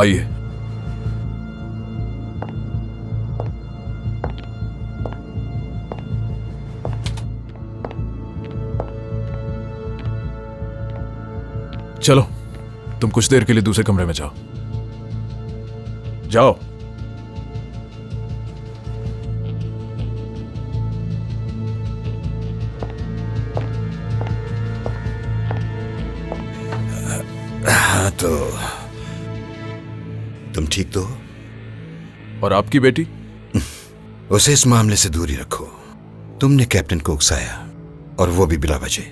आइए। चलो, तुम कुछ देर के लिए दूसरे कमरे में जाओ। जाओ। हाँ, तो तुम ठीक तो हो? और आपकी बेटी? उसे इस मामले से दूरी रखो। तुमने कैप्टन को उकसाया, और वो भी बिला वजह।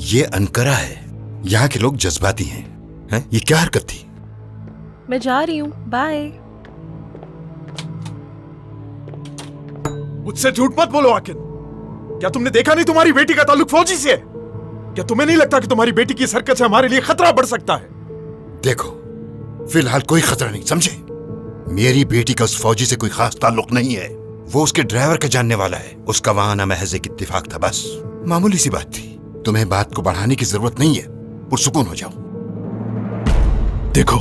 ये अनकरा है। यहाँ के लोग जज्बाती हैं। ये क्या हरकत थी? मैं जा रही हूँ, बाय। मुझसे झूठ मत बोलो आकिन। क्या तुमने देखा नहीं तुम्हारी बेटी का ताल्लुक फौजी से है? क्या तुम्हें नहीं लगता कि तुम्हारी बेटी की इस हरकत से हमारे लिए खतरा बढ़ सकता है? देखो, फिलहाल कोई खतरा नहीं, समझे? मेरी बेटी का उस फौजी से कोई खास ताल्लुक नहीं है। वो उसके ड्राइवर का जानने वाला है। उसका वहां आना महज एक इत्तेफाक था, बस मामूली सी बात थी। तुम्हें बात को बढ़ाने की जरूरत नहीं है। पुरसुकून हो जाओ। देखो,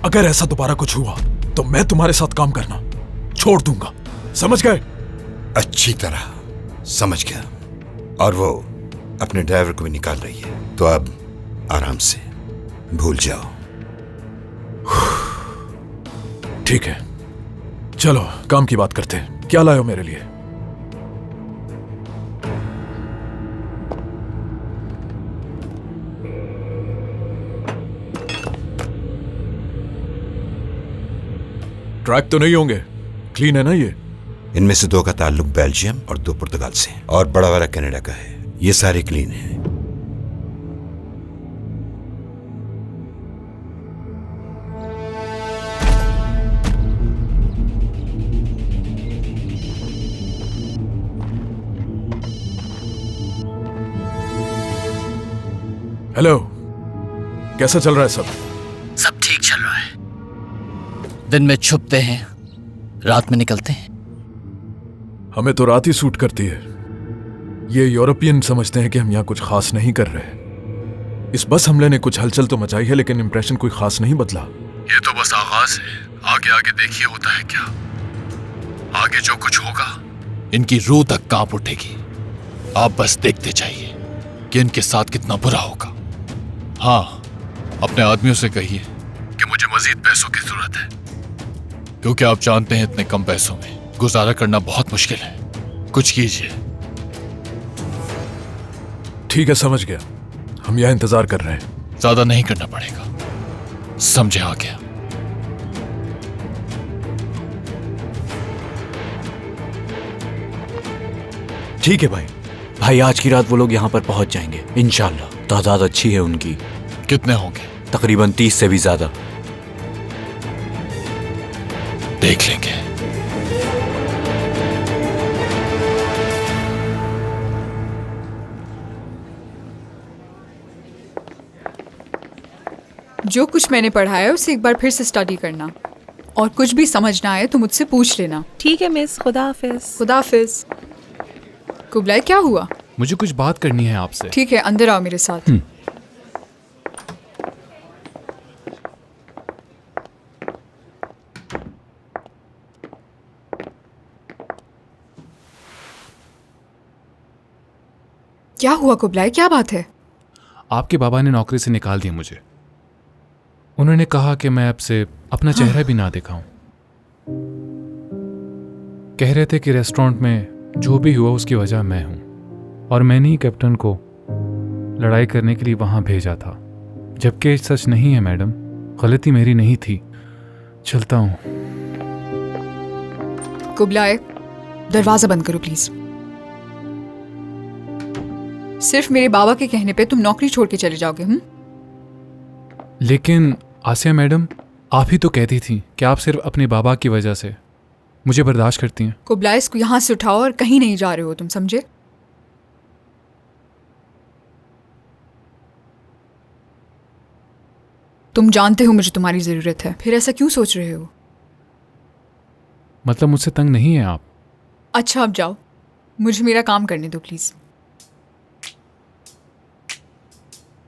अगर ऐसा दोबारा कुछ हुआ तो मैं तुम्हारे साथ काम करना छोड़ दूंगा, समझ गए? अच्छी तरह समझ गया। और वो अपने ड्राइवर को भी निकाल रही है, तो अब आराम से भूल जाओ। ठीक है, चलो काम की बात करते हैं। क्या लाए हो मेरे लिए? ट्रैक तो नहीं होंगे? क्लीन है ना ये? इनमें से 2 का ताल्लुक बेल्जियम और 2 पुर्तगाल से, और बड़ा वाला कनाडा का है। ये सारे क्लीन हैं। हेलो, कैसा चल रहा है सब? सब ठीक चल रहा है। दिन में छुपते हैं, रात में निकलते हैं। हमें तो रात ही सूट करती है। ये यूरोपियन समझते हैं कि हम यहाँ कुछ खास नहीं कर रहे। इस बस हमले ने कुछ हलचल तो मचाई है, लेकिन इंप्रेशन कोई खास नहीं बदला। ये तो बस आगाज है। आगे आगे देखिए होता है क्या। आगे जो कुछ होगा इनकी रूह तक कांप उठेगी। आप बस देखते जाइए कि इनके साथ कितना बुरा होगा। हाँ, अपने आदमियों से कहिए कि मुझे मजीद पैसों की जरूरत है, क्योंकि आप जानते हैं इतने कम पैसों में गुजारा करना बहुत मुश्किल है। कुछ कीजिए। ठीक है, समझ गया। हम यहाँ इंतजार कर रहे हैं। ज्यादा नहीं करना पड़ेगा, समझे? आ गया। ठीक है भाई। भाई, आज की रात वो लोग यहाँ पर पहुंच जाएंगे इंशाल्लाह। तादाद अच्छी है उनकी। कितने होंगे? तकरीबन 30 से भी ज्यादा। देख लेंगे। जो कुछ मैंने पढ़ा है उसे एक बार फिर से स्टडी करना, और कुछ भी समझ ना आए तो मुझसे पूछ लेना। ठीक है मिस, खुदा हाफिज। खुदा हाफिज। कुबलाई, क्या हुआ? मुझे कुछ बात करनी है आपसे। ठीक है, अंदर आओ मेरे साथ। क्या हुआ कुबलाई, क्या बात है? आपके बाबा ने नौकरी से निकाल दिया मुझे। उन्होंने कहा कि मैं अब से अपना चेहरा भी ना दिखाऊं। कह रहे थे कि रेस्टोरेंट में जो भी हुआ उसकी वजह मैं हूं, और मैंने ही कैप्टन को लड़ाई करने के लिए वहां भेजा था। जबकि सच नहीं है मैडम, गलती मेरी नहीं थी। चलता हूं। कुबलाई, दरवाजा बंद करो प्लीज। सिर्फ मेरे बाबा के कहने पे तुम नौकरी छोड़ के चले जाओगे? लेकिन आसिया मैडम, आप ही तो कहती थी कि आप सिर्फ अपने बाबा की वजह से मुझे बर्दाश्त करती हैं। कुबलाई, इसको यहाँ से उठाओ और कहीं नहीं जा रहे हो तुम, समझे? तुम जानते हो मुझे तुम्हारी जरूरत है, फिर ऐसा क्यों सोच रहे हो? मतलब मुझसे तंग नहीं है आप? अच्छा, अब जाओ, मुझे मेरा काम करने दो प्लीज।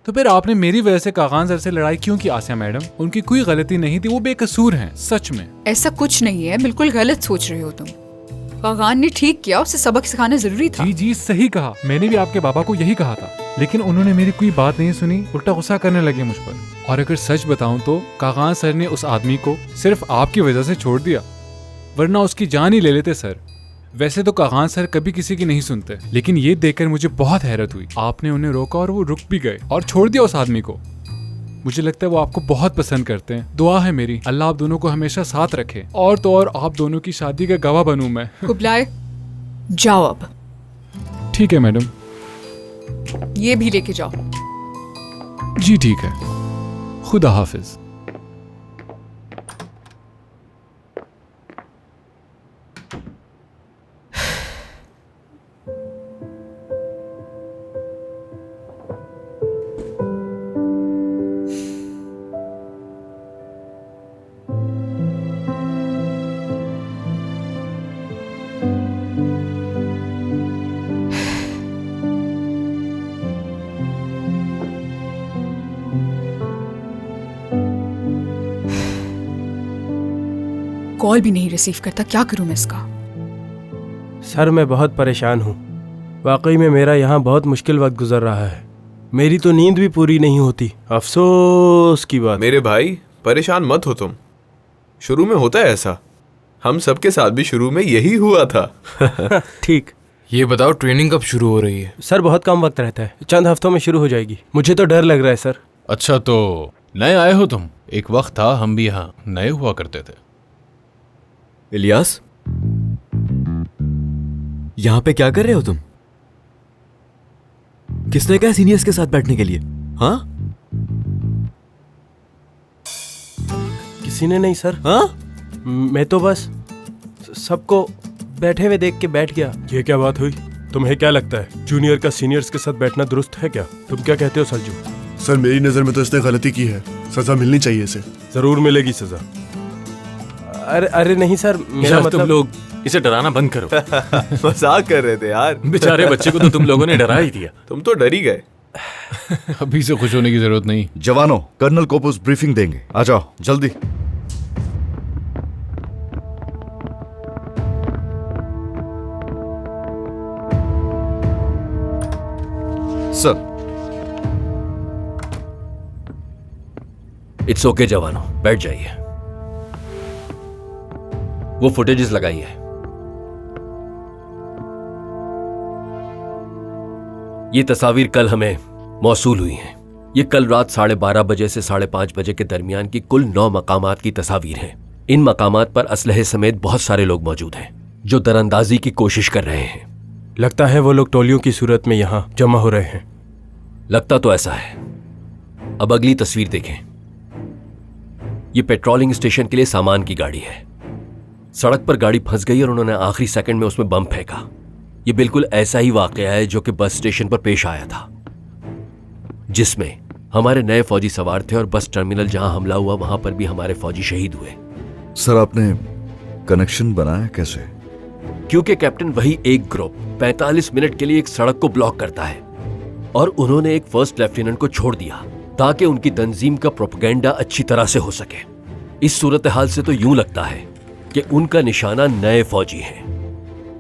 तो फिर आपने मेरी वजह से कागान सर से लड़ाई क्यों की आसिया मैडम? उनकी कोई गलती नहीं थी, वो बेकसूर हैं सच में। ऐसा कुछ नहीं है, बिल्कुल गलत सोच रहे हो तुम। कागान ने ठीक किया, उसे सबक सिखाना जरूरी था। जी जी सही कहा, मैंने भी आपके बाबा को यही कहा था, लेकिन उन्होंने मेरी कोई बात नहीं सुनी, उल्टा गुस्सा करने लगे मुझ पर। और अगर सच बताऊं तो कागान सर ने उस आदमी को सिर्फ आपकी वजह से छोड़ दिया, वरना उसकी जान ही ले लेते सर। वैसे तो कागान सर कभी किसी की नहीं सुनते, लेकिन ये देखकर मुझे बहुत हैरत हुई। आपने उन्हें रोका और वो रुक भी गए और छोड़ दिया उस आदमी को। मुझे लगता है वो आपको बहुत पसंद करते हैं। दुआ है मेरी, अल्लाह आप दोनों को हमेशा साथ रखे। और तो और आप दोनों की शादी का गवाह बनूं मैं। कुबलाए, जाओ अब। ठीक है मैडम। ये भी लेके जाओ। जी ठीक है, खुदा हाफिज। कॉल भी नहीं रिसीव करता, क्या करूं मैं इसका? सर मैं बहुत परेशान हूँ, वाकई में मेरा यहाँ बहुत मुश्किल वक्त गुजर रहा है। मेरी तो नींद भी पूरी नहीं होती, अफसोस की बात। मेरे भाई परेशान मत हो तुम, शुरू में होता है ऐसा, हम सबके साथ भी शुरू में यही हुआ था। ठीक। ये बताओ ट्रेनिंग कब शुरू हो रही है? सर बहुत कम वक्त रहता है, चंद हफ्तों में शुरू हो जाएगी। मुझे तो डर लग रहा है सर। अच्छा तो नए आए हो तुम? एक वक्त था हम भी यहाँ नए हुआ करते थे। इलियास, यहाँ पे क्या कर रहे हो तुम? किसने कहा सीनियर्स के साथ बैठने के लिए? हाँ, किसी ने नहीं सर। हाँ, मैं तो बस सबको बैठे हुए देख के बैठ गया। ये क्या बात हुई? तुम्हें क्या लगता है जूनियर का सीनियर्स के साथ बैठना दुरुस्त है क्या? तुम क्या कहते हो सरजू? सर मेरी नजर में तो इसने गलती की है, सजा मिलनी चाहिए इसे। जरूर मिलेगी सजा। अरे नहीं सर, मेरा मतलब तुम लोग इसे डराना बंद करो। मजाक कर रहे थे यार, बेचारे बच्चे को तो तुम लोगों ने डरा ही दिया। तुम तो डर ही गए। अभी से खुश होने की जरूरत नहीं। जवानों, कर्नल कोपुस ब्रीफिंग देंगे, आ जाओ जल्दी। सर, इट्स ओके जवानों, बैठ जाइए। वो फुटेजेस लगाई है। ये तस्वीर कल हमें मौसूल हुई हैं। ये कल रात 12:30 बजे से 5:30 बजे के दरमियान की कुल 9 मकामात की तस्वीर हैं। इन मकामात पर असलहे समेत बहुत सारे लोग मौजूद हैं जो दरअंदाजी की कोशिश कर रहे हैं। लगता है वो लोग टोलियों की सूरत में यहाँ जमा हो रहे हैं। लगता तो ऐसा है। अब अगली तस्वीर देखें। ये पेट्रोलिंग स्टेशन के लिए सामान की गाड़ी है। सड़क पर गाड़ी फंस गई और उन्होंने आखिरी सेकंड में उसमें बम फेंका। ये बिल्कुल ऐसा ही वाकया है जो कि बस स्टेशन पर पेश आया था, जिसमें हमारे नए फौजी सवार थे और बस टर्मिनल जहां हमला हुआ वहां पर भी हमारे फौजी शहीद हुए। सर आपने कनेक्शन बनाया कैसे? क्योंकि कैप्टन वही एक ग्रुप 45 मिनट के लिए एक सड़क को ब्लॉक करता है और उन्होंने एक फर्स्ट लेफ्टिनेंट को छोड़ दिया ताकि उनकी तंजीम का प्रोपेगेंडा अच्छी तरह से हो सके। इस सूरत हाल से तो यूं लगता है कि उनका निशाना नए फौजी हैं,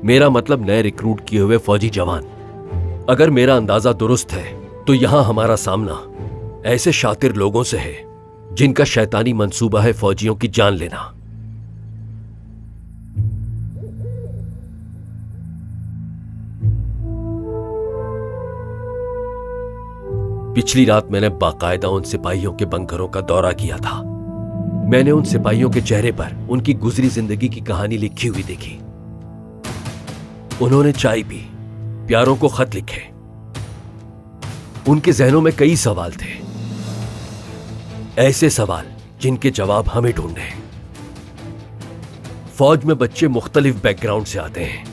मेरा मतलब नए रिक्रूट किए हुए फौजी जवान। अगर मेरा अंदाजा दुरुस्त है तो यहां हमारा सामना ऐसे शातिर लोगों से है जिनका शैतानी मंसूबा है फौजियों की जान लेना। पिछली रात मैंने बाकायदा उन सिपाहियों के बंकरों का दौरा किया था। मैंने उन सिपाहियों के चेहरे पर उनकी गुजरी जिंदगी की कहानी लिखी हुई देखी। उन्होंने चाय पी, प्यारों को खत लिखे। उनके जहनों में कई सवाल थे, ऐसे सवाल जिनके जवाब हमें ढूंढने हैं। फौज में बच्चे मुख्तलिफ बैकग्राउंड से आते हैं।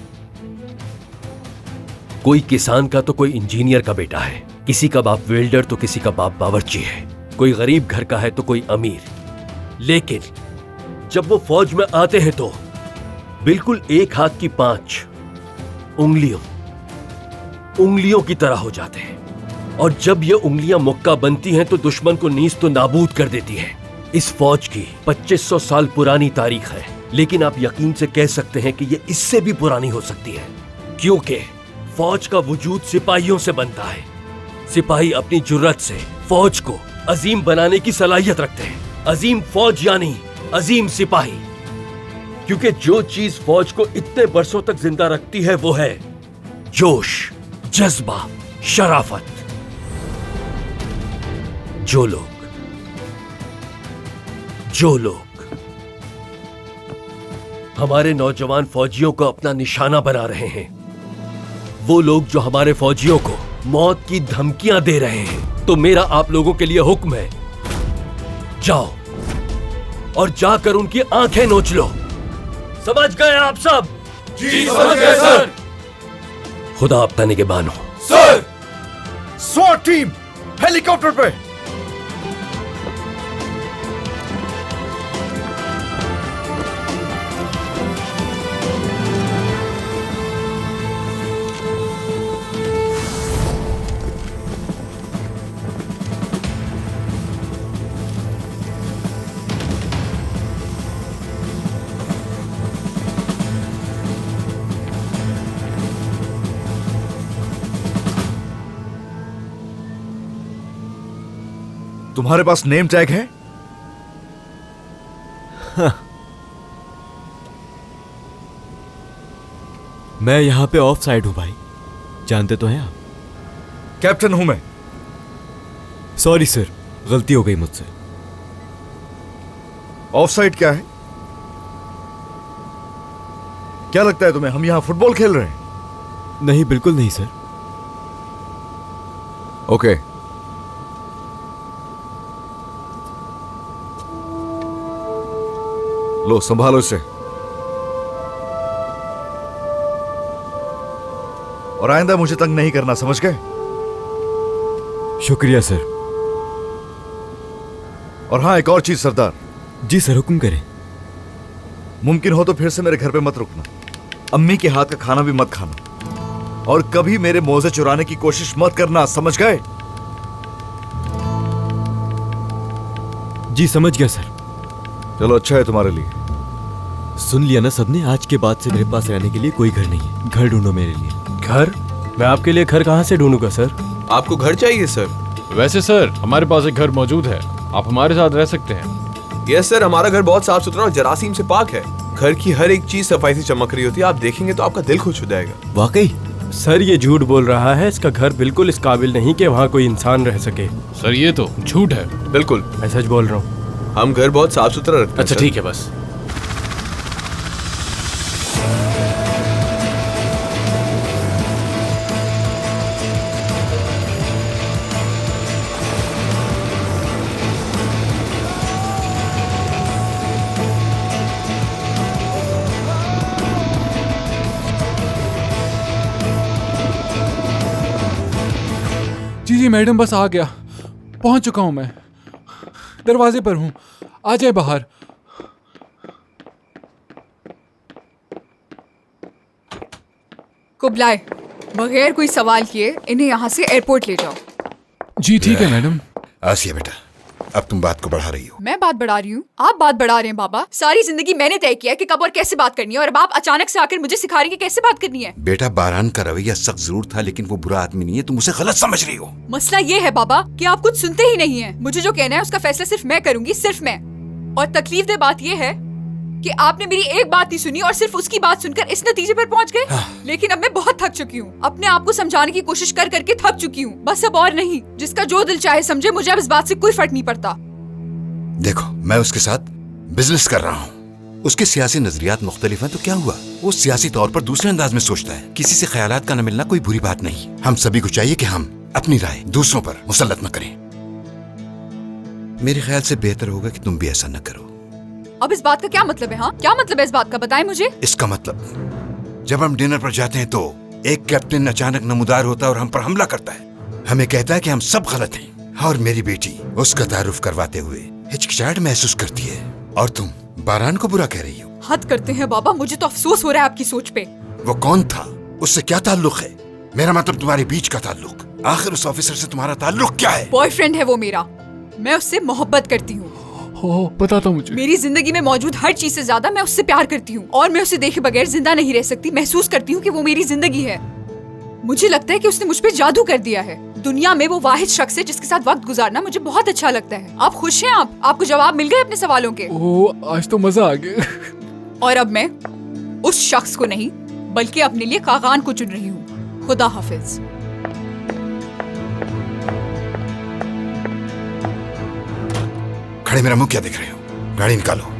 कोई किसान का तो कोई इंजीनियर का बेटा है, किसी का बाप वेल्डर तो किसी का बाप बावर्ची है, कोई गरीब घर का है तो कोई अमीर। लेकिन जब वो फौज में आते हैं तो बिल्कुल एक हाथ की 5 उंगलियों की तरह हो जाते हैं। और जब ये उंगलियां मुक्का बनती हैं तो दुश्मन को नीज तो नाबूद कर देती है। इस फौज की 2500 साल पुरानी तारीख है, लेकिन आप यकीन से कह सकते हैं कि ये इससे भी पुरानी हो सकती है, क्योंकि फौज का वजूद सिपाहियों से बनता है। सिपाही अपनी जुर्रत से फौज को अजीम बनाने की सलाहियत रखते हैं। अजीम फौज यानी अजीम सिपाही, क्योंकि जो चीज फौज को इतने बरसों तक जिंदा रखती है वो है जोश, जज्बा, शराफत। जो लोग हमारे नौजवान फौजियों को अपना निशाना बना रहे हैं, वो लोग जो हमारे फौजियों को मौत की धमकियां दे रहे हैं, तो मेरा आप लोगों के लिए हुक्म है, जाओ और जाकर उनकी आंखें नोच लो। समझ गए आप सब? जी समझ गए सर। खुदा आपका निगहबान हो। सर, स्वाट टीम हेलीकॉप्टर पे। तुम्हारे पास नेम टैग है? मैं यहां पे ऑफ साइड हूं भाई, जानते तो हैं आप। कैप्टन हूं मैं। सॉरी सर, गलती हो गई मुझसे। ऑफ साइड क्या है? क्या लगता है तुम्हें हम यहां फुटबॉल खेल रहे हैं? नहीं, बिल्कुल नहीं सर। ओके। लो, संभालो इसे। और आइंदा मुझे तंग नहीं करना, समझ गए? शुक्रिया सर। और हाँ, एक और चीज सरदार। जी सर, हुक्म करें। मुमकिन हो तो फिर से मेरे घर पे मत रुकना। अम्मी के हाथ का खाना भी मत खाना, और कभी मेरे मोजे चुराने की कोशिश मत करना, समझ गए? जी समझ गया सर। चलो, अच्छा है तुम्हारे लिए। सुन लिया ना सबने, आज के बाद से मेरे पास रहने के लिए कोई घर नहीं है। घर ढूंढो मेरे लिए। घर? मैं आपके लिए घर कहां से ढूंढूंगा सर? आपको घर चाहिए सर? वैसे सर, हमारे पास एक घर मौजूद है, आप हमारे साथ रह सकते हैं। यस सर, हमारा घर बहुत साफ सुथरा और जरासीम से पाक है। घर की हर एक चीज सफाई से चमक रही होती है, आप देखेंगे तो आपका दिल खुश हो जाएगा। वाकई? सर, ये झूठ बोल रहा है। इसका घर बिल्कुल इस काबिल नहीं कि वहाँ कोई इंसान रह सके। सर, ये तो झूठ है। बिल्कुल, मैं सच बोल रहा हूँ। हम घर बहुत साफ सुथरा रखते हैं। अच्छा ठीक है, बस। जी मैडम, बस आ गया, पहुंच चुका हूं मैं, दरवाजे पर हूं, आ जाए बाहर। कुबलाए, बगैर कोई सवाल किए इन्हें यहाँ से एयरपोर्ट ले जाओ। जी ठीक है मैडम। आसिया बेटा, अब तुम बात को बढ़ा रही हो। मैं बात बढ़ा रही हूँ? आप बात बढ़ा रहे हैं बाबा। सारी जिंदगी मैंने तय किया कि कब और कैसे बात करनी है, और अब आप अचानक से आकर मुझे सिखा रही हैं कि कैसे बात करनी है। बेटा, बारान का रवैया सख्त जरूर था, लेकिन वो बुरा आदमी नहीं है, तुम उसे गलत समझ रही हो। मसला ये है बाबा कि आप कुछ सुनते ही नहीं है। मुझे जो कहना है उसका फैसला सिर्फ मैं करूंगी, सिर्फ मैं। और तकलीफ दे बात ये है कि आपने मेरी एक बात नहीं सुनी और सिर्फ उसकी बात सुनकर इस नतीजे पर पहुंच गए। लेकिन अब मैं बहुत थक चुकी हूँ, अपने आप को समझाने की कोशिश कर करके थक चुकी हूँ। बस अब और नहीं। जिसका जो दिल चाहे समझे, मुझे अब इस बात से कोई फर्क नहीं पड़ता। देखो, मैं उसके साथ बिजनेस कर रहा हूँ। उसके सियासी नजरियात मुख्तलिफ हैं, तो क्या हुआ? वो सियासी तौर पर दूसरे अंदाज में सोचता है। किसी से ख्यालात का न मिलना कोई बुरी बात नहीं। हम सभी को चाहिए कि हम अपनी राय दूसरों पर मुसल्लत न करें। मेरे ख्याल से बेहतर होगा कि तुम भी ऐसा न करो। अब इस बात का क्या मतलब है? हाँ, क्या मतलब है इस बात का, बताएं मुझे। इसका मतलब, जब हम डिनर पर जाते हैं तो एक कैप्टन अचानक नमूदार होता है और हम पर हमला करता है। हमें कहता है कि हम सब गलत हैं, और मेरी बेटी उसका तारुफ करवाते हुए हिचकिचाहट महसूस करती है, और तुम बारान को बुरा कह रही हो। हद करते हैं बाबा, मुझे तो अफसोस हो रहा है आपकी सोच पे। वो कौन था? उससे क्या ताल्लुक है? मेरा मतलब तुम्हारे बीच का ताल्लुक। आखिर उस ऑफिसर से तुम्हारा ताल्लुक क्या है? बॉयफ्रेंड है वो मेरा। मैं उससे मोहब्बत करती हूँ। हो पता था मुझे। मेरी जिंदगी में मौजूद हर चीज से ज्यादा मैं उससे प्यार करती हूँ और मैं उसे देखे बगैर जिंदा नहीं रह सकती। महसूस करती हूँ कि वो मेरी जिंदगी है। मुझे लगता है कि उसने मुझ पे जादू कर दिया है। दुनिया में वो वाहिद शख्स है जिसके साथ वक्त गुजारना मुझे बहुत अच्छा लगता है। आप खुश हैं? आपको जवाब मिल गए अपने सवालों के? ओह, आज तो मजा आ गया। और अब मैं उस शख्स को नहीं बल्कि अपने लिए कागान को चुन रही हूँ। खुदा हाफिज। खड़े मेरा मुंह क्या देख रहे हो? गाड़ी निकालो।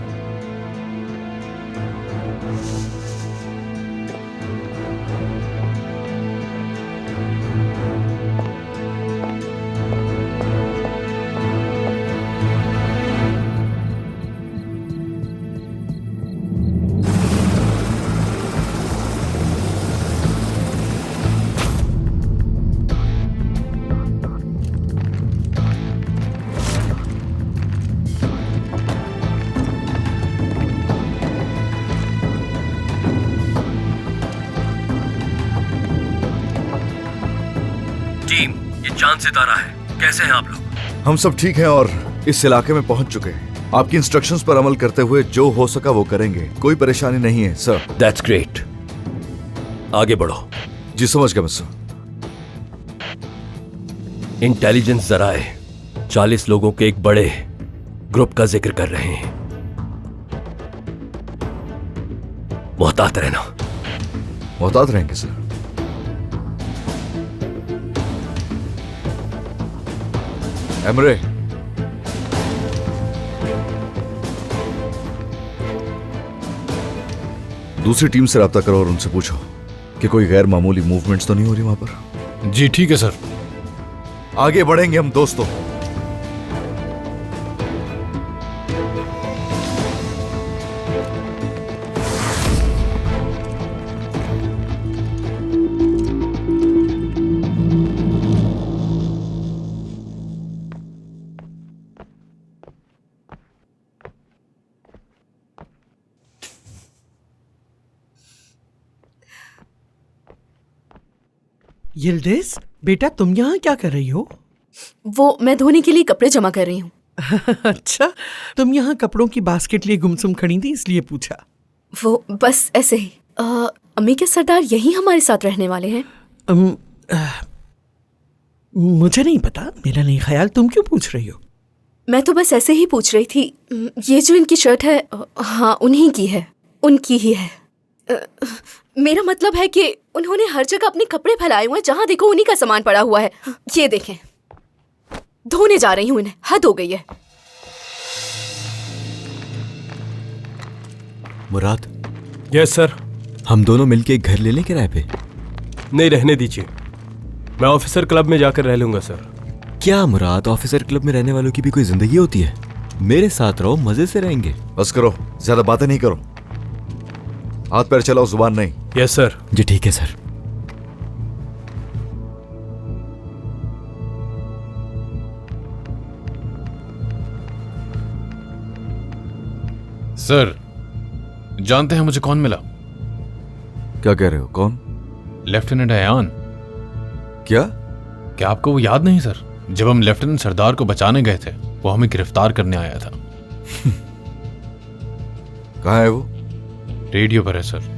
टीम, ये चांद सितारा है। कैसे हैं आप लोग? हम सब ठीक हैं और इस इलाके में पहुंच चुके हैं। आपकी इंस्ट्रक्शंस पर अमल करते हुए जो हो सका वो करेंगे। कोई परेशानी नहीं है सर। That's great. आगे बढ़ो। जी समझ गया सर। इंटेलिजेंस जराए 40 लोगों के एक बड़े ग्रुप का जिक्र कर रहे हैं। मोहतात रहना। मोहतात रहेंगे सर। एमरे, दूसरी टीम से राब्ता करो और उनसे पूछो कि कोई गैर मामूली मूवमेंट्स तो नहीं हो रही वहां पर। जी ठीक है सर। आगे बढ़ेंगे हम दोस्तों। यिल्दिज, बेटा तुम यहाँ क्या कर रही हो? वो मैं धोने के लिए कपड़े जमा कर रही हूँ। अच्छा, तुम यहाँ कपड़ों की बास्केट लिए गुमसुम खड़ी थी इसलिए पूछा। वो बस ऐसे ही। अम्मी के सरदार यही हमारे साथ रहने वाले हैं? मुझे नहीं पता, मेरा नहीं ख्याल। तुम क्यों पूछ रही हो? मैं तो बस ऐसे ही पूछ रही थी। ये जो इनकी शर्ट है, हाँ उन्हीं की है, उनकी ही है। मेरा मतलब है कि उन्होंने हर जगह अपने कपड़े फैलाए हुए हैं, जहाँ देखो उन्हीं का सामान पड़ा हुआ है। ये देखें, धोने जा रही हूँ इन्हें। हद हो गई है। मुराद। Yes sir. हम दोनों मिलके एक घर ले लें किराए पे? नहीं, रहने दीजिए। मैं ऑफिसर क्लब में जाकर रह लूंगा सर। क्या मुराद, ऑफिसर क्लब में रहने वालों की भी कोई जिंदगी होती है? मेरे साथ रहो, मजे से रहेंगे। बस करो, ज्यादा बातें नहीं करो। हाथ पैर चलाओ, जुबान नहीं। Yes sir. जी ठीक है सर। सर, जानते हैं मुझे कौन मिला? क्या कह रहे हो? कौन? लेफ्टिनेंट अयान। क्या आपको वो याद नहीं सर? जब हम लेफ्टिनेंट सरदार को बचाने गए थे, वो हमें गिरफ्तार करने आया था। कहाँ है वो? रेडियो पर है सर।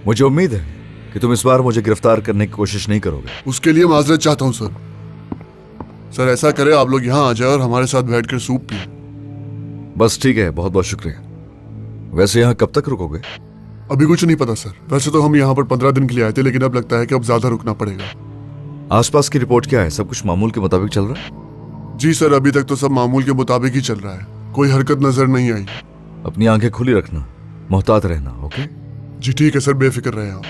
मुझे उम्मीद है कि तुम इस बार मुझे गिरफ्तार करने की कोशिश नहीं करोगे। उसके लिए माजरत चाहता हूँ सर। सर ऐसा करें, आप लोग यहाँ आ जाए और हमारे साथ बैठकर सूप पिए। बस ठीक है, बहुत बहुत शुक्रिया। वैसे यहाँ कब तक रुकोगे? अभी कुछ नहीं पता सर। वैसे तो हम यहाँ पर 15 दिन के लिए आए थे, लेकिन अब लगता है कि अब ज्यादा रुकना पड़ेगा। आसपास की रिपोर्ट क्या है? सब कुछ मामूल के मुताबिक चल रहा है? जी सर, अभी तक तो सब मामूल के मुताबिक ही चल रहा है। कोई हरकत नजर नहीं आई। अपनी आंखें खुली रखना, मोहतात रहना। ओके जी ठीक है सर, बेफिक्र रहे आप।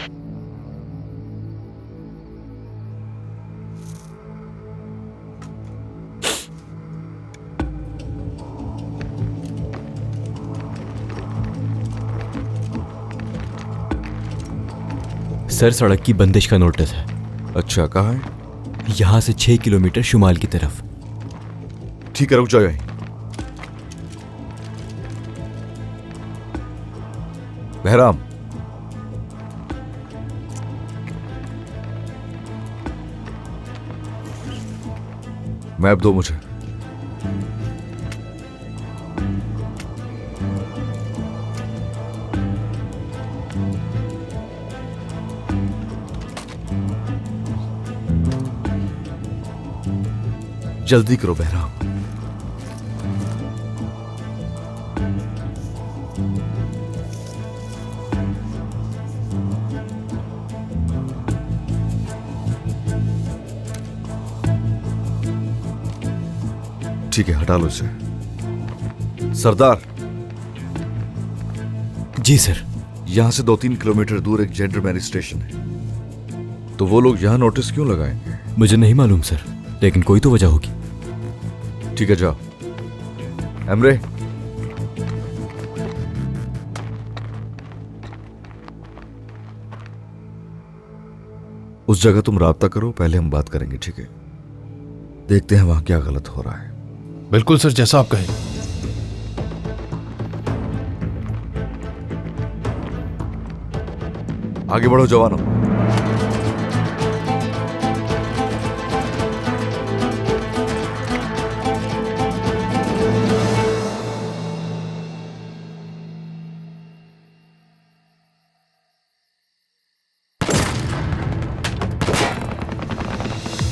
सर, सड़क की बंदिश का नोटिस है। अच्छा, कहाँ है? यहाँ से 6 किलोमीटर शुमाल की तरफ। ठीक है, रुक जाओ यहीं। बहराम, मैप दो मुझे। जल्दी करो बहराम। ठीक है, हटा लो इसे। सरदार। जी सर। यहां से 2-3 किलोमीटर दूर एक जेंटलमैन स्टेशन है, तो वो लोग यहां नोटिस क्यों लगाएंगे? मुझे नहीं मालूम सर, लेकिन कोई तो वजह होगी। ठीक है, जाओ। एमरे, उस जगह तुम राब्ता करो, पहले हम बात करेंगे, ठीक है? देखते हैं वहां क्या गलत हो रहा है। बिल्कुल सर, जैसा आप कहें। आगे बढ़ो जवानों।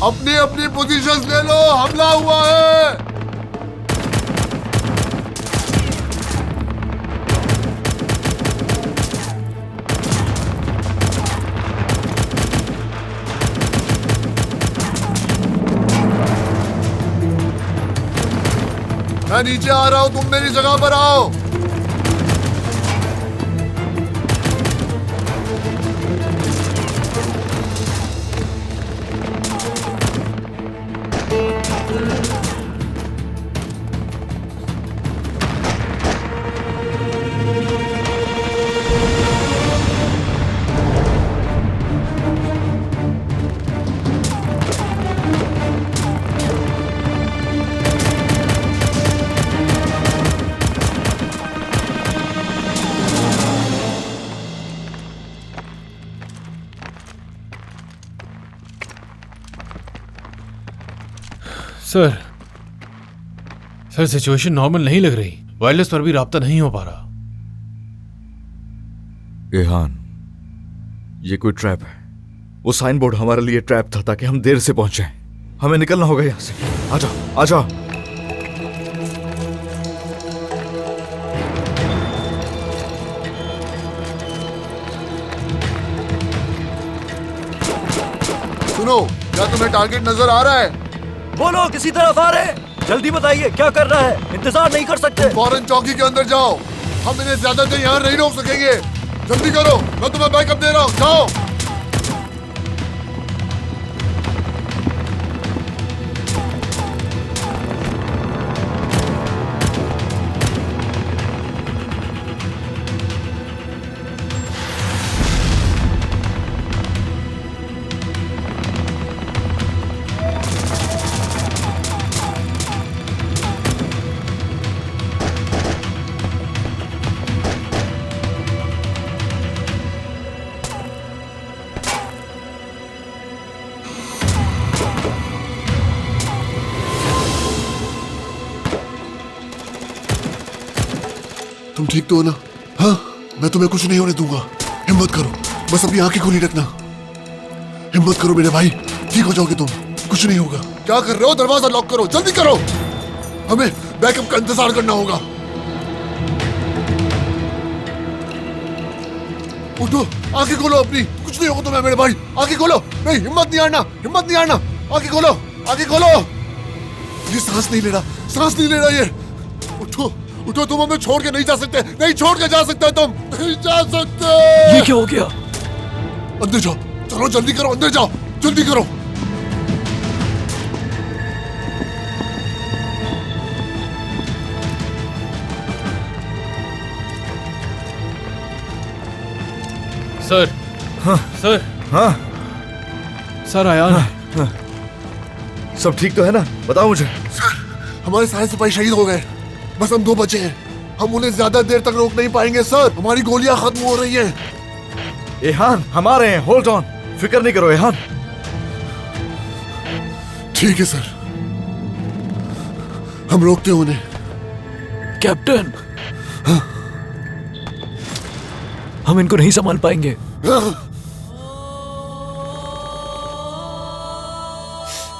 अपनी अपनी पोजीशंस ले लो, हमला हुआ है। मैं नीचे आ रहा हूं, तुम मेरी जगह पर आओ। सर सिचुएशन नॉर्मल नहीं लग रही। वायरलेस पर भी राब्ता नहीं हो पा रहा। एहान, ये कोई ट्रैप है। वो साइन बोर्ड हमारे लिए ट्रैप था ताकि हम देर से पहुंचे। हमें निकलना होगा यहां से। आ जाओ, आ जाओ। सुनो, क्या तुम्हें टारगेट नजर आ रहा है? बोलो, किसी तरफ आ रहे हैं? जल्दी बताइए, क्या कर रहा है? इंतजार नहीं कर सकते। फौरन चौकी के अंदर जाओ। हम इन्हें ज्यादा देर यहाँ नहीं रोक सकेंगे। जल्दी करो, मैं तुम्हें बैकअप दे रहा हूँ। जाओ। तुम ठीक तो हो ना? हाँ, मैं तुम्हें कुछ नहीं होने दूंगा। हिम्मत करो, बस अपनी आंखें खुली रखना। हिम्मत करो मेरे भाई, ठीक हो जाओगे तुम। कुछ नहीं होगा। क्या कर रहे हो? दरवाजा लॉक करो, जल्दी करो। हमें बैकअप का इंतजार करना होगा। उठो, आंखें खोलो अपनी। कुछ नहीं होगा तुम्हें मेरे भाई। आंखें खोलो। नहीं, हिम्मत नहीं हारना, हिम्मत नहीं हारना। आंखें खोलो, आंखें खोलो। ये सांस नहीं ले रहा, सांस नहीं ले रहा ये। उठो, उठो, तुम हमें छोड़ के नहीं जा सकते। नहीं छोड़ के जा सकते तुम, नहीं जा सकते। ये क्या हो गया? अंदर जाओ, चलो जल्दी करो, अंदर जाओ, जल्दी करो। सर। हाँ सर। हाँ सर आयान। हाँ। सब ठीक तो है ना? बताओ मुझे। सर, हमारे सारे सिपाही शहीद हो गए। बस हम 2 बचे हैं। हम उन्हें ज्यादा देर तक रोक नहीं पाएंगे सर। हमारी गोलियां खत्म हो रही हैं। एहान, हम आ रहे हैं। होल्ड ऑन, फिक्र नहीं करो एहान। ठीक है सर। हम रोकते हैं उन्हें। कैप्टन, हम इनको नहीं संभाल पाएंगे।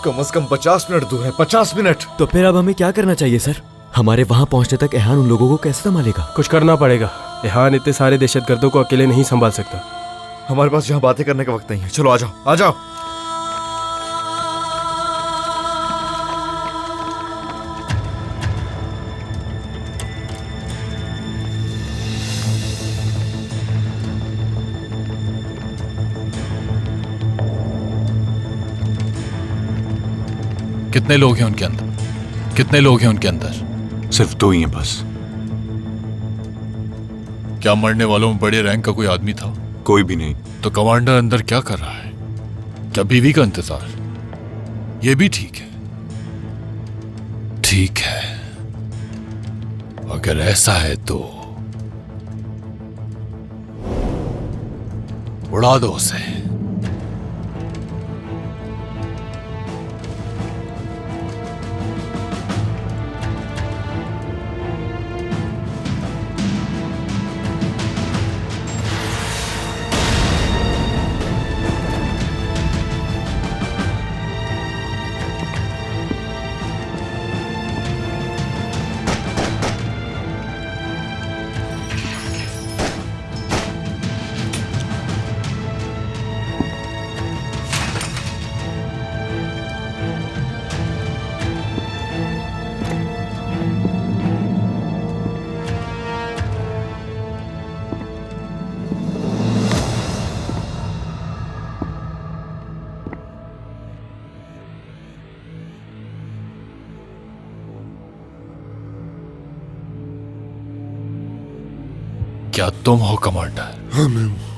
कम से कम 50 मिनट दूर है, 50 मिनट। तो फिर अब हमें क्या करना चाहिए सर? हमारे वहां पहुंचने तक एहान उन लोगों को कैसे संभालेगा? कुछ करना पड़ेगा। एहान इतने सारे दहशतगर्दों को अकेले नहीं संभाल सकता। हमारे पास यहाँ बातें करने का वक्त नहीं है। चलो आ जाओ, आ जाओ। कितने लोग हैं उनके अंदर? कितने लोग हैं उनके अंदर? सिर्फ 2 ही हैं बस। क्या मरने वालों में बड़े रैंक का कोई आदमी था? कोई भी नहीं। तो कमांडर अंदर क्या कर रहा है? क्या बीवी का इंतजार? ये भी ठीक है। ठीक है, अगर ऐसा है तो उड़ा दो उसे। क्या तुम हो कमांडर? हाँ मैं हूं।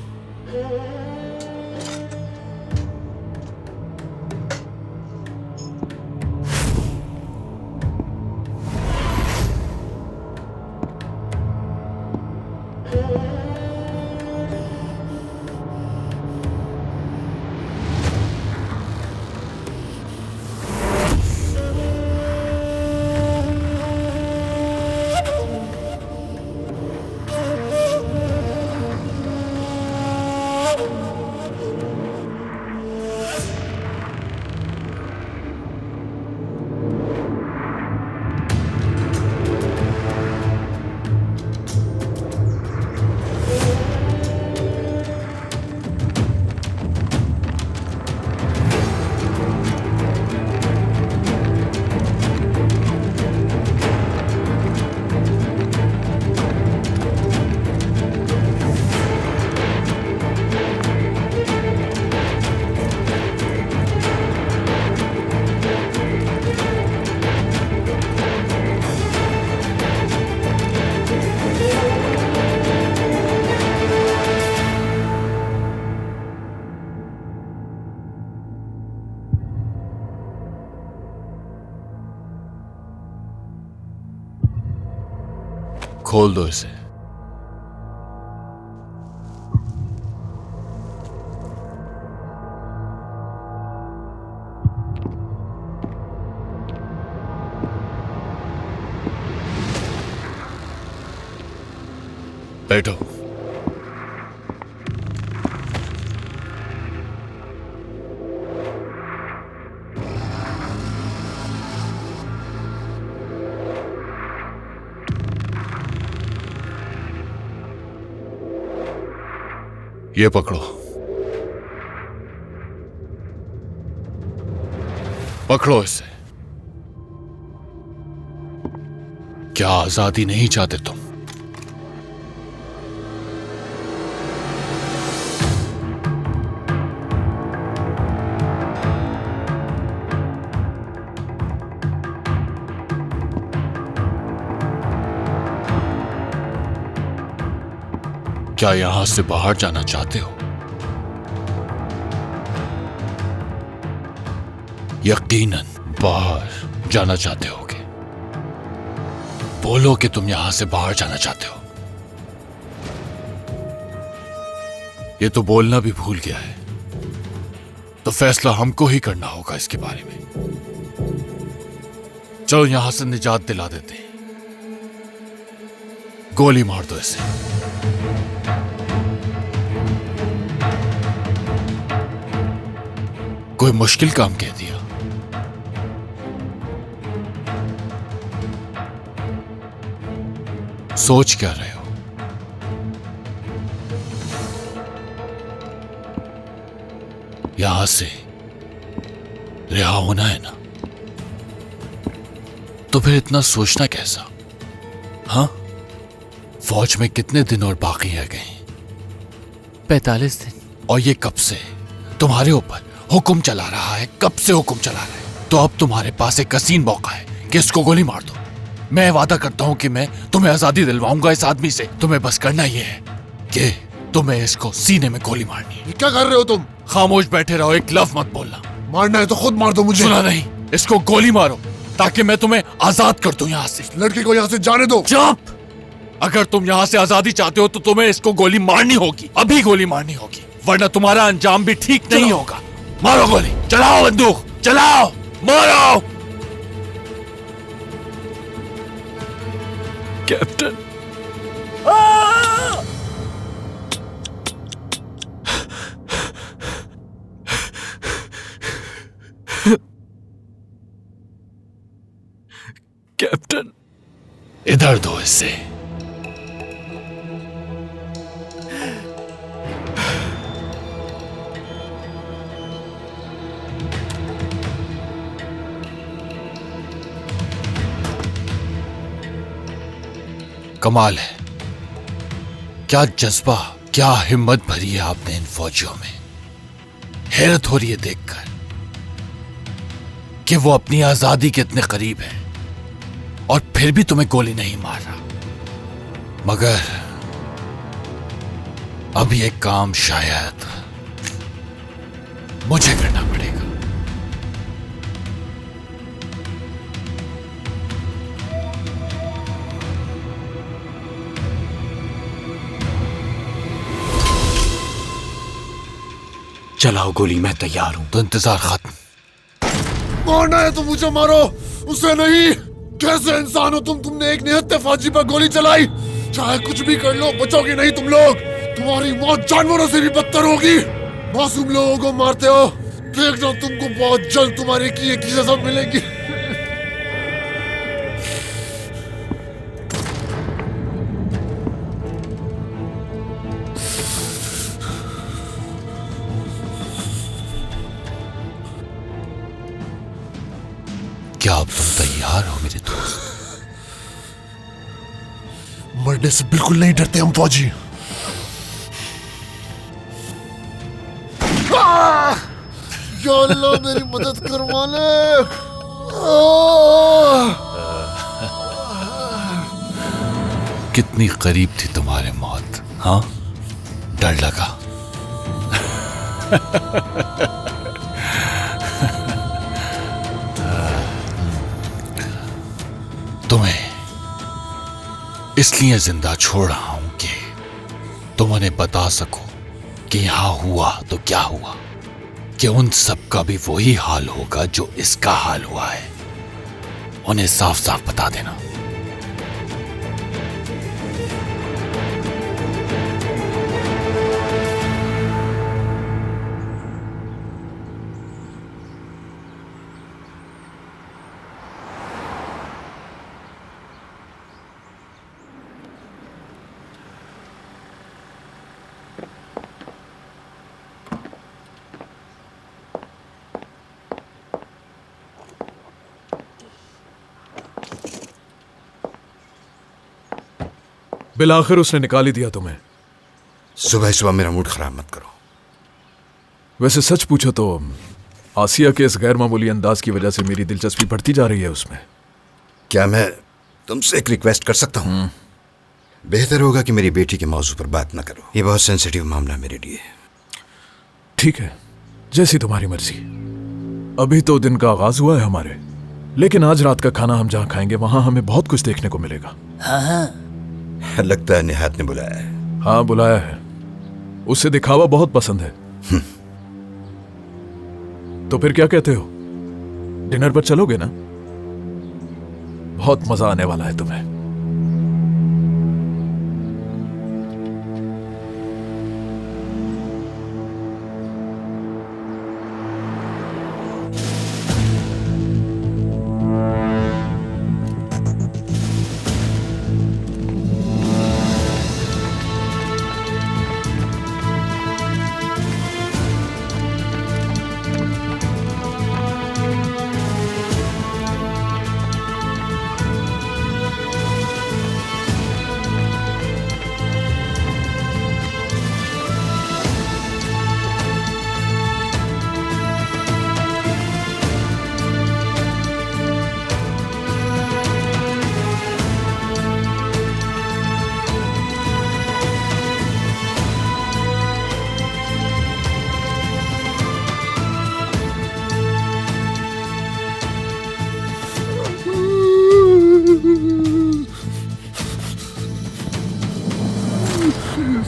खोल दो इसे। बैठो। ये पकड़ो, पकड़ो इसे। क्या आजादी नहीं चाहते तुम? क्या यहां से बाहर जाना चाहते हो? यकीनन बाहर जाना चाहते होगे। बोलो कि तुम यहां से बाहर जाना चाहते हो। ये तो बोलना भी भूल गया है। तो फैसला हमको ही करना होगा इसके बारे में। चलो यहां से निजात दिला देते हैं। गोली मार दो इसे। कोई मुश्किल काम कह दिया? सोच क्या रहे हो? यहां से रिहा होना है ना, तो फिर इतना सोचना कैसा? हाँ, फौज में कितने दिन और बाकी है गए? 45 दिन। और ये कब से तुम्हारे ऊपर हुक्म चला रहा है? कब से हुक्म चला रहा है? तो अब तुम्हारे पास एक हसीन मौका है कि इसको गोली मार दो। मैं वादा करता हूं कि मैं तुम्हें आजादी दिलवाऊंगा इस आदमी से। तुम्हें बस करना यह है कि तुम्हें इसको सीने में गोली मारनी है। क्या कर रहे हो तुम? खामोश बैठे रहो, एक लफ्ज मत बोलना। मारना है तो खुद मार दो मुझे। सुना नहीं? इसको गोली मारो ताकि मैं तुम्हें आजाद कर दूं यहाँ से। लड़के को यहाँ से जाने दो। चुप! अगर तुम यहाँ से आजादी चाहते हो तो तुम्हें इसको गोली मारनी होगी, अभी गोली मारनी होगी, वरना तुम्हारा अंजाम भी ठीक नहीं होगा। मारो गोली, चलाओ बंदूक, चलाओ, मारो। कैप्टन, कैप्टन, इधर दो इसे। कमाल है, क्या जज्बा, क्या हिम्मत भरी है आपने इन फौजियों में। हैरत हो रही है देखकर कि वो अपनी आजादी के इतने करीब है और फिर भी तुम्हें गोली नहीं मार रहा। मगर अब ये काम शायद मुझे करना पड़ेगा। चलाओ गोली, मैं तैयार हूं। तो इंतजार खत्म। मारना है तो मुझे मारो, उसे नहीं। कैसे इंसान हो तुम? तुमने एक निहत्थे फौजी पर गोली चलाई। चाहे कुछ भी कर लो, बचोगे नहीं तुम लोग। तुम्हारी मौत जानवरों से भी बदतर होगी। मासूम लोगों को मारते हो, देखना तुमको बहुत जल्द तुम्हारे किए की सजा मिलेगी। क्या अब तुम तैयार हो मेरे दोस्त? मरने से बिल्कुल नहीं डरते हम फौजी। या अल्लाह मेरी मदद कर मालिक। कितनी करीब थी तुम्हारे मौत, हाँ? डर लगा? तुम्हें इसलिए जिंदा छोड़ रहा हूं कि तुम उन्हें बता सको कि यहां हुआ तो क्या हुआ, कि उन सब का भी वही हाल होगा जो इसका हाल हुआ है। उन्हें साफ साफ बता देना। बिल आखिर उसने निकाल ही दिया तुम्हें। सुबह सुबह मेरा मूड खराब मत करो। वैसे सच पूछो तो आसिया के इस गैर मामूली अंदाज की वजह से मेरी दिलचस्पी बढ़ती जा रही है उसमें। क्या मैं तुमसे एक रिक्वेस्ट कर सकता हूँ? बेहतर होगा कि मेरी बेटी के मौजू पर बात न करो। ये बहुत सेंसिटिव मामला मेरे लिए। ठीक है, जैसी तुम्हारी मर्जी। अभी तो दिन का आगाज हुआ है हमारे, लेकिन आज रात का खाना हम जहाँ खाएंगे वहां हमें बहुत कुछ देखने को मिलेगा। लगता है निहात ने बुलाया है। हाँ, बुलाया है। उसे दिखावा बहुत पसंद है। तो फिर क्या कहते हो, डिनर पर चलोगे ना? बहुत मजा आने वाला है तुम्हें।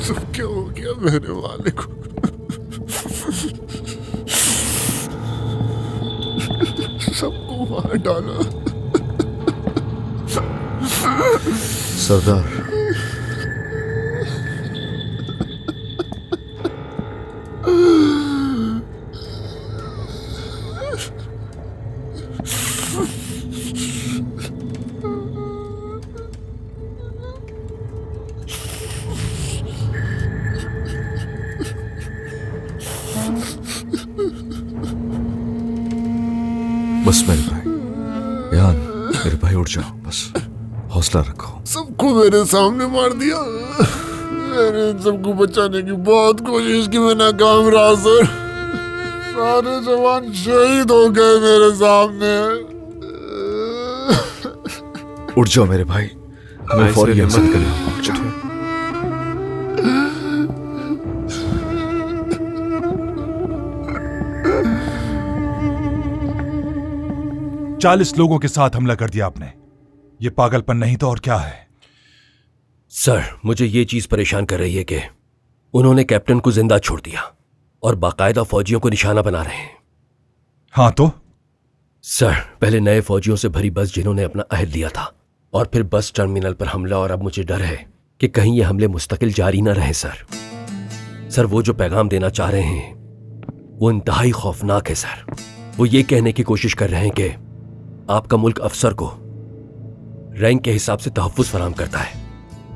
सब क्या हो गया मेरे वाले को? सबको मार डाला। सरदार, बस मेरे भाई, यान मेरे भाई उठ जाओ, बस हौसला रखो। सबको मेरे सामने मार दिया। मैंने इन सबको बचाने की बहुत कोशिश की, मैं नाकाम रहा सर। सारे जवान शहीद हो गए मेरे सामने। उठ जाओ मेरे भाई, हमें फौरी हिम्मत करना। उठ जाओ। 40 लोगों के साथ हमला कर दिया आपने। ये पागलपन नहीं तो और क्या है? सर, मुझे ये चीज परेशान कर रही है कि उन्होंने कैप्टन को जिंदा छोड़ दिया और बाकायदा फौजियों को निशाना बना रहे हैं। हाँ तो? सर, पहले नए फौजियों से भरी बस जिन्होंने अपना अहद लिया था, और फिर बस टर्मिनल पर हमला, और अब मुझे डर है कि कहीं ये हमले मुस्तकिल जारी ना रहे। सर, वो जो पैगाम देना चाह रहे हैं वो इंतहाई खौफनाक है सर। वो ये कहने की कोशिश कर रहे हैं कि आपका मुल्क अफसर को रैंक के हिसाब से तहफ्फुज़ फराहम करता है,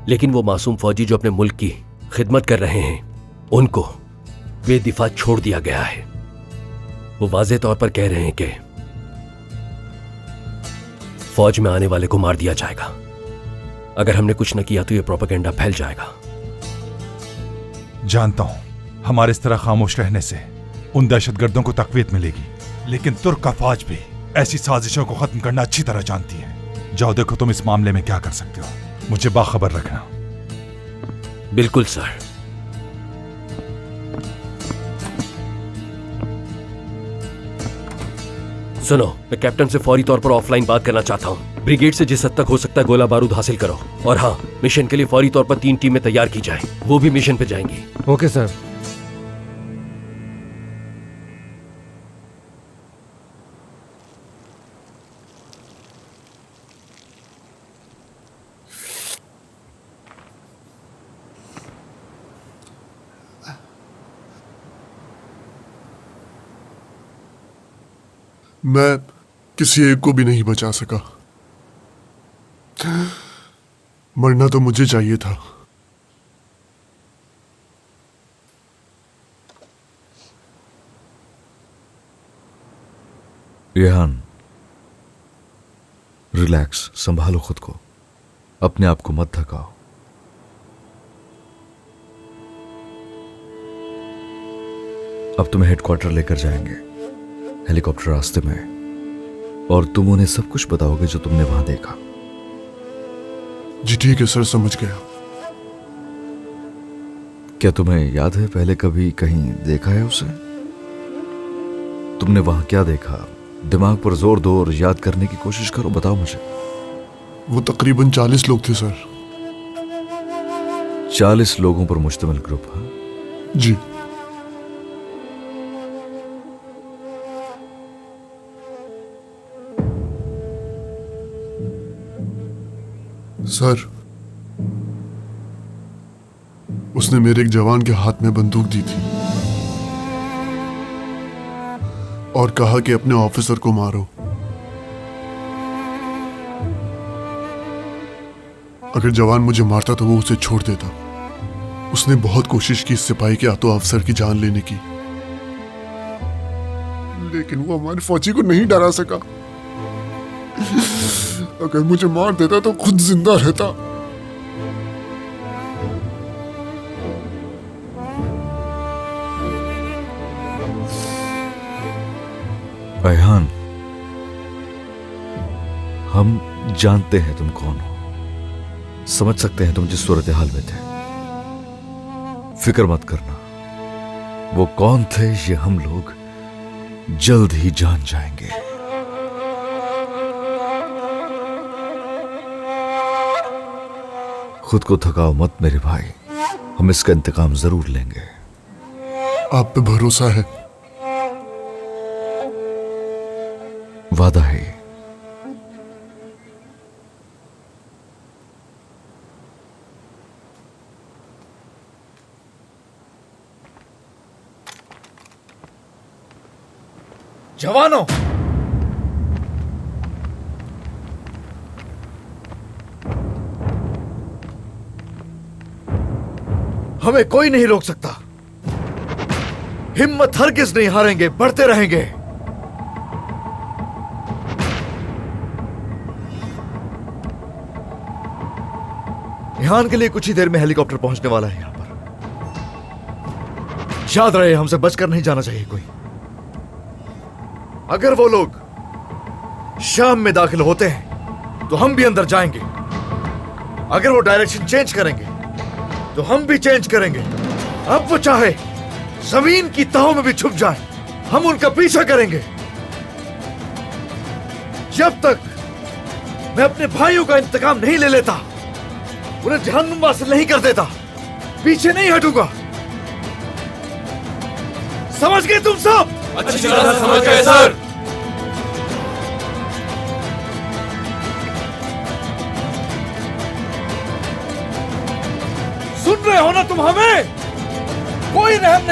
लेकिन वो मासूम फौजी जो अपने मुल्क की खिदमत कर रहे हैं उनको बेदिफा छोड़ दिया गया है। वो वाज़े तौर पर कह रहे हैं कि फौज में आने वाले को मार दिया जाएगा। अगर हमने कुछ न किया तो ये प्रोपेगेंडा फैल जाएगा। जानता हूं, हमारे इस तरह खामोश रहने से उन दहशतगर्दों को तकवीत मिलेगी, लेकिन तुर्क अफवाज भी ऐसी साजिशों को खत्म करना अच्छी तरह जानती है। जाओ देखो तुम इस मामले में क्या कर सकते हो, मुझे बाखबर रखना। बिल्कुल सर। सुनो, मैं कैप्टन से फौरी तौर पर ऑफलाइन बात करना चाहता हूं। ब्रिगेड से जिस हद तक हो सकता है गोला बारूद हासिल करो, और हाँ, मिशन के लिए फौरी तौर पर 3 टीमें तैयार की जाएं। वो भी मिशन पे जाएंगी। Okay sir. मैं किसी एक को भी नहीं बचा सका। मरना तो मुझे चाहिए था। रेहान, रिलैक्स, संभालो खुद को, अपने आप को मत थकाओ। अब तुम्हें हेडक्वार्टर लेकर जाएंगे, हेलीकॉप्टर रास्ते में, और तुम उन्हें सब कुछ बताओगे जो तुमने वहां देखा। जी ठीक है सर, समझ गया। क्या तुम्हें याद है पहले कभी कहीं देखा है उसे? तुमने वहां क्या देखा? दिमाग पर जोर दो और याद करने की कोशिश करो, बताओ मुझे। वो तकरीबन 40 लोग थे सर। 40 लोगों पर मुश्तमिल ग्रुप? हाँ जी। सर, उसने मेरे एक जवान के हाथ में बंदूक दी थी और कहा कि अपने ऑफिसर को मारो। अगर जवान मुझे मारता तो वो उसे छोड़ देता। उसने बहुत कोशिश की इस सिपाही के हाथों अफसर की जान लेने की, लेकिन वो हमारे फौजी को नहीं डरा सका। अगर मुझे मार देता तो खुद जिंदा रहता। रेहान, हम जानते हैं तुम कौन हो, समझ सकते हैं तुम जिस सूरत हाल में थे। फिक्र मत करना, वो कौन थे ये हम लोग जल्द ही जान जाएंगे। खुद को थकाओ मत मेरे भाई, हम इसका इंतकाम जरूर लेंगे। आप पे भरोसा है? वादा है। जवानों, हमें कोई नहीं रोक सकता। हिम्मत हरगिज नहीं हारेंगे, बढ़ते रहेंगे। ध्यान के लिए कुछ ही देर में हेलीकॉप्टर पहुंचने वाला है यहां पर। याद रहे, हमसे बचकर नहीं जाना चाहिए कोई। अगर वो लोग शाम में दाखिल होते हैं तो हम भी अंदर जाएंगे। अगर वो डायरेक्शन चेंज करेंगे तो हम भी चेंज करेंगे। अब वो चाहे जमीन की तहों में भी छुप जाए, हम उनका पीछा करेंगे जब तक मैं अपने भाइयों का इंतकाम नहीं ले लेता, उन्हें जहन्नुम वासिल नहीं कर देता। पीछे नहीं हटूंगा। समझ गए तुम सब? अच्छी तरह से समझ गए सर। सुन रहे हो ना तुम हमें? कोई रहम नहीं